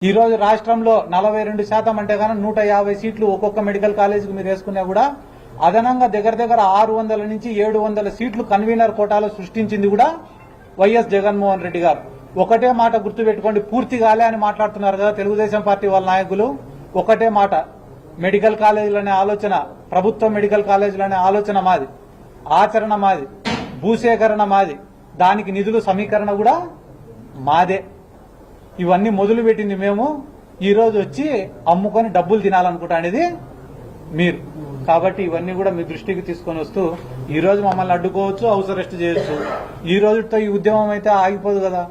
ఈ రోజు రాష్ట్రంలో 42% అంటే కానీ 150 సీట్లు ఒక్కొక్క మెడికల్ కాలేజీకి మీరు వేసుకున్నా కూడా అదనంగా దగ్గర 600 నుంచి 700 సీట్లు కన్వీనర్ కోటాలో సృష్టించింది కూడా వైఎస్ జగన్మోహన్ రెడ్డి గారు. ఒకటే మాట గుర్తుపెట్టుకోండి, పూర్తి కాలే అని మాట్లాడుతున్నారు కదా తెలుగుదేశం పార్టీ వాళ్ళ నాయకులు. ఒకటే మాట, మెడికల్ కాలేజీలనే ఆలోచన, ప్రభుత్వ మెడికల్ కాలేజీలనే ఆలోచన మాది, ఆచరణ మాది, భూసేకరణ మాది, దానికి నిధులు సమీకరణ కూడా మాదే. ఇవన్నీ మొదలు పెట్టింది మేము. ఈ రోజు వచ్చి అమ్ముకొని డబ్బులు తినాలనుకుంటా అనేది మీరు. కాబట్టి ఇవన్నీ కూడా మీ దృష్టికి తీసుకొని వస్తూ ఈ రోజు మమ్మల్ని అడ్డుకోవచ్చు, హౌస్ అరెస్ట్ చేయొచ్చు. ఈ రోజుతో ఈ ఉద్యమం అయితే ఆగిపోదు కదా.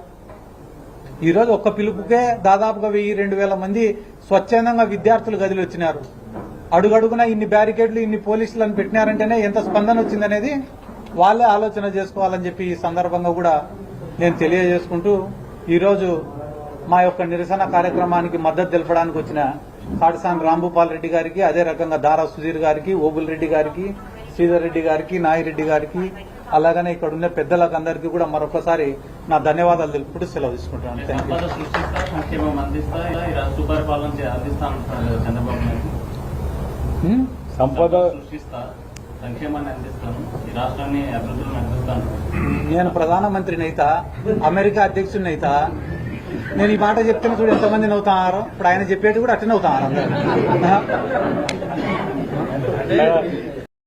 ఈ రోజు ఒక్క పిలుపుకే దాదాపుగా 1000-2000 మంది స్వచ్ఛందంగా విద్యార్థులు గదిలో వచ్చినారు. అడుగడుగునా ఇన్ని బ్యారికేడ్లు, ఇన్ని పోలీసులను పెట్టినారంటేనే ఎంత స్పందన వచ్చిందనేది వాళ్ళే ఆలోచన చేసుకోవాలని చెప్పి ఈ సందర్భంగా కూడా నేను తెలియజేసుకుంటూ ఈరోజు మా యొక్క నిరసన కార్యక్రమానికి మద్దతు తెలపడానికి వచ్చిన కాటసాని రాంభూపాల్ రెడ్డి గారికి, అదే రకంగా దారా సుధీర్ గారికి, ఓబుల్ రెడ్డి గారికి, శ్రీధర్ రెడ్డి గారికి, నాయిరెడ్డి గారికి, అలాగనే ఇక్కడ ఉన్న పెద్దలకు అందరికీ కూడా మరొకసారి నా ధన్యవాదాలు తెలుపుకుంటూ సెలవు తీసుకుంటాను. సంపద నేను ప్రధానమంత్రిని అయితా, అమెరికా అధ్యక్షుడిని అయితా. నేను ఈ మాట చెప్తున్నా చూడు ఎంతమంది నవ్వుతున్నారు. ఇప్పుడు ఆయన చెప్పేది కూడా అట్లనే అవుతున్నారు అందరూ.